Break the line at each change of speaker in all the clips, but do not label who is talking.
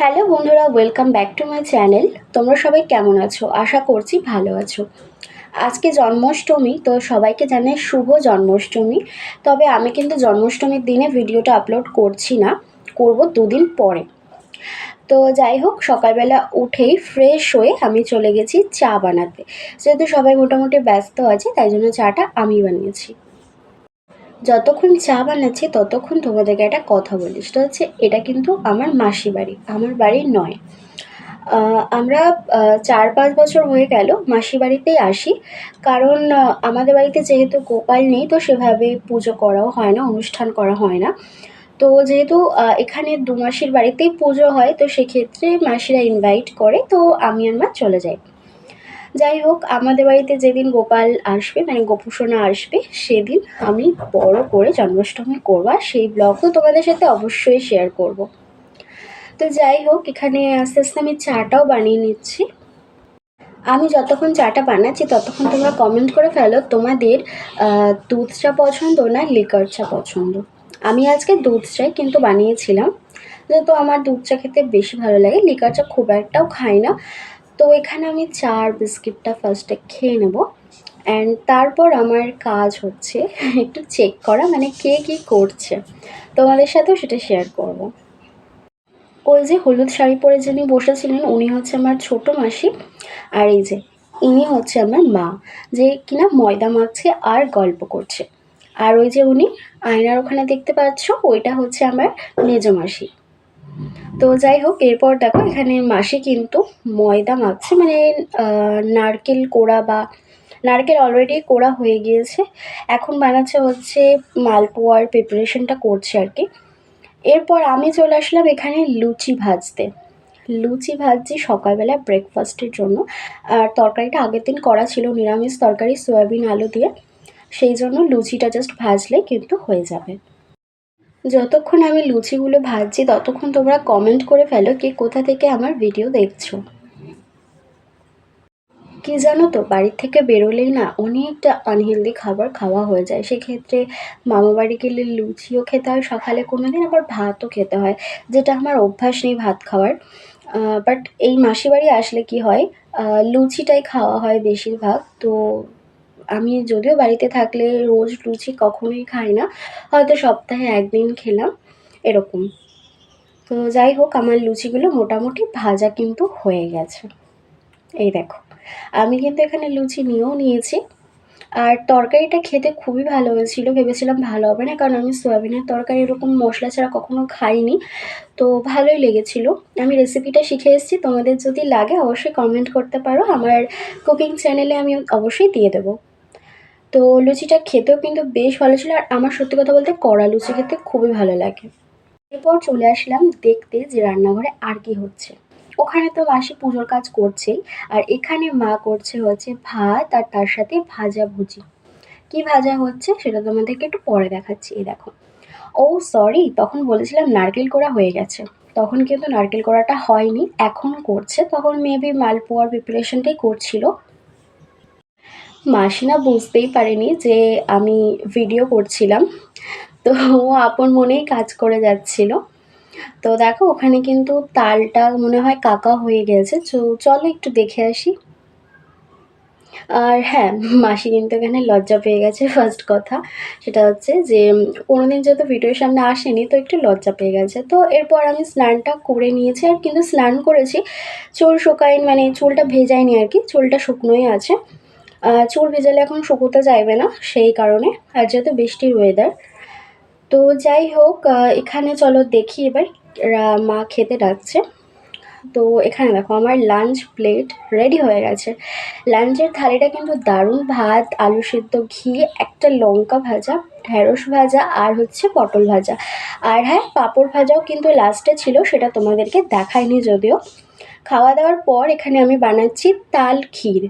Hello বন্ধুরা, welcome back to my channel. তোমরা সবাই কেমন আছো? আশা করছি ভালো আছো। আজকে জন্মাষ্টমী, তো সবাইকে জানাই শুভ জন্মাষ্টমী। তবে আমি কিন্তু জন্মাষ্টমীর দিনে ভিডিওটা আপলোড করছি না, করব দুদিন পরে। তো যাই হোক, সকালবেলা উঠেই ফ্রেশ হয়ে আমি চলে গেছি চা বানাতে। যেহেতু সবাই মোটামুটি ব্যস্ত আছে, তাই জন্য চাটা আমি বানিয়েছি। যতক্ষণ চা বানাচ্ছি ততক্ষণ তোমাদেরকে একটা কথা বলি, সেটা হচ্ছে এটা কিন্তু আমার মাসি বাড়ি, আমার বাড়ি নয়। আমরা ৪-৫ বছর হয়ে গেল মাসি বাড়িতেই আসি। কারণ আমাদের বাড়িতে যেহেতু গোপাল নেই, তো সেভাবে পুজো করাও হয় না, অনুষ্ঠান করা হয় না। তো যেহেতু এখানে ২ মাসির বাড়িতেই পুজো হয়, তো সেক্ষেত্রে মাসিরা ইনভাইট করে, তো আমি আর মা চলে যাই। যাই হোক, আমাদের বাড়িতে যেদিন গোপাল আসবে, মানে গোপুসোনা আসবে, সেদিন আমি বড় করে জন্মাষ্টমী করবো, আর সেই ব্লগও তোমাদের সাথে অবশ্যই শেয়ার করব। তো যাই হোক, এখানে আস্তে আস্তে আমি চাটাও বানিয়ে নিচ্ছি। আমি যতক্ষণ চাটা বানাচ্ছি ততক্ষণ তোমরা কমেন্ট করে ফেলো তোমাদের দুধ চা পছন্দ না লিকার চা পছন্দ। আমি আজকে দুধ চাই কিন্তু বানিয়েছিলাম, যেহেতু আমার দুধ চা খেতে বেশি ভালো লাগে, লিকার চা খুব একটাও খাই না। তো এখানে আমি চা আর বিস্কিটটা ফার্স্টে খেয়ে নেব, অ্যান্ড তারপর আমার কাজ হচ্ছে একটু চেক করা, মানে কে কী করছে, তোমাদের সাথেও সেটা শেয়ার করব। ওই যে হলুদ শাড়ি পরে যিনি বসেছিলেন, উনি হচ্ছে আমার ছোট মাসি। আর এই যে ইনি হচ্ছে আমার মা, যে কিনা ময়দা মাখছে আর গল্প করছে। আর ওই যে উনি আয়নার ওখানে দেখতে পাচ্ছ, ওইটা হচ্ছে আমার মেজো মাসি। তো যাই হোক, এরপর দেখো এখানে মাসি কিন্তু ময়দা মাখছে, মানে নারকেল কোড়া, বা নারকেল অলরেডি কোড়া হয়ে গিয়েছে, এখন বানাচ্ছে হচ্ছে মালপোয়ার প্রিপারেশনটা করছে আর কি। এরপর আমি চলে আসলাম এখানে লুচি ভাজতে। লুচি ভাজছি সকালবেলা ব্রেকফাস্টের জন্য। আর তরকারিটা আগের দিন করা ছিল, নিরামিষ তরকারি, সয়াবিন আলু দিয়ে। সেই জন্য লুচিটা জাস্ট ভাজলে কিন্তু হয়ে যাবে। যতক্ষণ আমি লুচিগুলো ভাজছি ততক্ষণ তোমরা কমেন্ট করে ফেলো কে কোথা থেকে আমার ভিডিও দেখছো। কি জানো তো, বাড়ির থেকে বেরোলেই না অনেকটা আনহেলদি খাবার খাওয়া হয়ে যায়। সেক্ষেত্রে মামাবাড়ি গেলে লুচিও খেতে হয় সকালে, কোনোদিন আবার ভাতও খেতে হয়, যেটা আমার অভ্যাস নেই ভাত খাওয়ার। বাট এই মাসিবাড়ি আসলে কি হয়, লুচিটাই খাওয়া হয় বেশিরভাগ। তো আমি যদিও বাড়িতে থাকলে রোজ লুচি কখনোই খাই না, হয়তো সপ্তাহে ১ দিন খেলাম, এরকম। তো যাই হোক, আমার লুচিগুলো মোটামুটি ভাজা কিন্তু হয়ে গেছে। এই দেখো, আমি কিন্তু এখানে লুচি নিয়েও নিয়েছি। আর তরকারিটা খেতে খুবই ভালো হয়েছিল, ভেবেছিলাম ভালো হবে না, কারণ আমি সয়াবিনের তরকারি এরকম মশলা ছাড়া কখনো খাইনি। তো ভালোই লেগেছিল। আমি রেসিপিটা শিখে এসেছি, তোমাদের যদি লাগে অবশ্যই কমেন্ট করতে পারো, আমার কুকিং চ্যানেলে আমি অবশ্যই দিয়ে দেবো। তো লুচিটা খেতেও কিন্তু বেশ ভালো ছিল, আর আমার সত্যি কথা বলতে কড়া লুচি খেতে খুবই ভালো লাগে। এরপর চলে আসলাম দেখতে যে রান্নাঘরে আর কি হচ্ছে। ওখানে তো মাসি পুজোর কাজ করছেই, আর এখানে মা করছে হচ্ছে ভাত, আর তার সাথে ভাজা ভুজি। কি ভাজা হচ্ছে সেটা তোমাদেরকে একটু পরে দেখাচ্ছি। এই দেখো। ও সরি, তখন বলেছিলাম নারকেল কোড়া হয়ে গেছে। তখন কিন্তু নারকেল কোড়াটা হয়নি, এখন করছে। তখন মেবি মালপোয়ার প্রিপারেশনটাই করছিল। মাসি না বুঝতেই পারেনি যে আমি ভিডিও করছিলাম, তো ও আপন মনেই কাজ করে যাচ্ছিল। তো দেখো ওখানে কিন্তু তালটা মনে হয় কাকা হয়ে গেছে, তো চলো একটু দেখে আসি। আর হ্যাঁ, মাসি কিন্তু এখানে লজ্জা পেয়ে গেছে, ফার্স্ট কথা। সেটা হচ্ছে যে কোনোদিন যেহেতু ভিডিওর সামনে আসেনি, তো একটু লজ্জা পেয়ে গেছে। তো এরপর আমি স্নানটা করে নিয়েছি, আর কিন্তু স্নান করেছি, চুল শুকায়নি, মানে চুলটা ভেজাইনি আর কি, চুলটা শুকনোই আছে। চুল ভেজালে এখন শুকোতে চাইবে না, সেই কারণে। আর যেহেতু বৃষ্টির ওয়েদার, তো যাই হোক, এখানে চলো দেখি এবার মা খেতে ডাকছে। তো এখানে দেখো আমার লাঞ্চ প্লেট রেডি হয়ে গেছে। লাঞ্চের থালিটা কিন্তু দারুণ, ভাত, আলু সেদ্ধ, ঘি, একটা লঙ্কা ভাজা, ঢ্যাঁড়স ভাজা, আর হচ্ছে পটল ভাজা। আর হ্যাঁ, পাঁপড় ভাজাও কিন্তু লাস্টে ছিল, সেটা তোমাদেরকে দেখাইনি যদিও। খাওয়া দাওয়ার পর এখানে আমি বানাচ্ছি তাল ক্ষীর।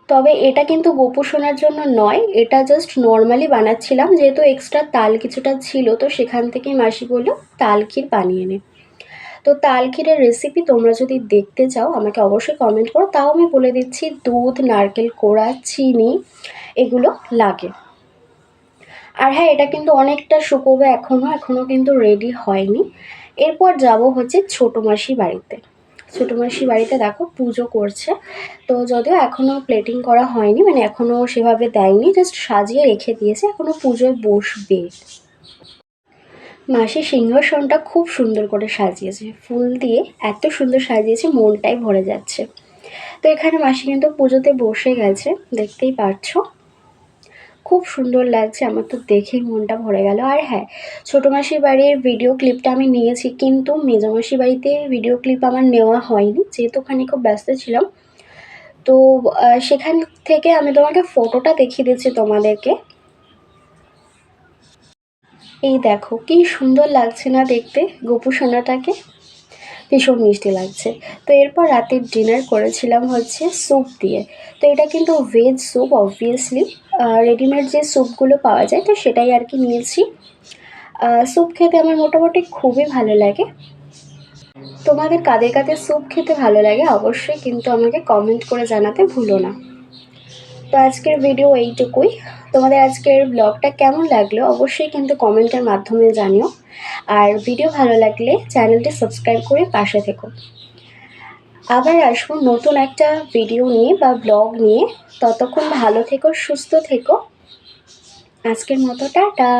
তবে এটা কিন্তু গোপু সোনার জন্য নয়, এটা জাস্ট নর্মালি বানাচ্ছিলাম, যেহেতু এক্সট্রা তাল কিছুটা ছিল, তো সেখান থেকেই মাসি বলল তাল ক্ষীর বানিয়ে নে। তো তাল ক্ষীরের রেসিপি তোমরা যদি দেখতে চাও আমাকে অবশ্যই কমেন্ট করো, তাও আমি বলে দিচ্ছি। দুধ, নারকেল কোড়া, চিনি, এগুলো লাগে। আর হ্যাঁ, এটা কিন্তু অনেকটা শুকোবে, এখনও কিন্তু রেডি হয়নি। এরপর যাব হচ্ছে ছোটো মাসি বাড়িতে। ছোটো মাসি বাড়িতে দেখো পুজো করছে, তো যদিও এখনও প্লেটিং করা হয়নি, মানে এখনও সেভাবে দেয়নি, জাস্ট সাজিয়ে রেখে দিয়েছে, এখনও পুজোয় বসবে। মাসি সিংহাসনটা খুব সুন্দর করে সাজিয়েছে, ফুল দিয়ে এত সুন্দর সাজিয়েছে, মনটাই ভরে যাচ্ছে। তো এখানে মাসি কিন্তু পুজোতে বসে গেছে, দেখতেই পাচ্ছো খুব সুন্দর লাগছে, আমার তো দেখেই মনটা ভরে গেল। আর হ্যাঁ, ছোটো মাসির বাড়ির ভিডিও ক্লিপটা আমি নিয়েছি, কিন্তু মেজো মাসির বাড়িতে ভিডিও ক্লিপ আমার নেওয়া হয়নি, যেহেতু ওখানে খুব ব্যস্ত ছিলাম। তো সেখান থেকে আমি তোমাকে ফটোটা দেখিয়ে দিচ্ছি তোমাদেরকে। এই দেখো কি সুন্দর লাগছে না দেখতে গোপু সোনাটাকে, ভীষণ মিষ্টি লাগছে। তো এরপর রাতের ডিনার করেছিলাম হচ্ছে স্যুপ দিয়ে। তো এটা কিন্তু ভেজ স্যুপ, অবভিয়াসলি রেডিমেড যে স্যুপগুলো পাওয়া যায় তো সেটাই আর কি নিয়েছি। স্যুপ খেতে আমার মোটামুটি খুবই ভালো লাগে। তোমাদের কাদের কাদের স্যুপ খেতে ভালো লাগে অবশ্যই কিন্তু আমাকে কমেন্ট করে জানাতে ভুলো না। তো আজকের ভিডিও এইটুকুই। তোমাদের আজকের ব্লগটা কেমন লাগলো অবশ্যই কিন্তু কমেন্টের মাধ্যমে জানিও। আর ভিডিও ভালো লাগলে চ্যানেলটি সাবস্ক্রাইব করে পাশে থেকো। আবার আসবো নতুন একটা ভিডিও নিয়ে বা ব্লগ নিয়ে। ততক্ষণ ভালো থেকো, সুস্থ থেকো। আজকের মতো টাটা।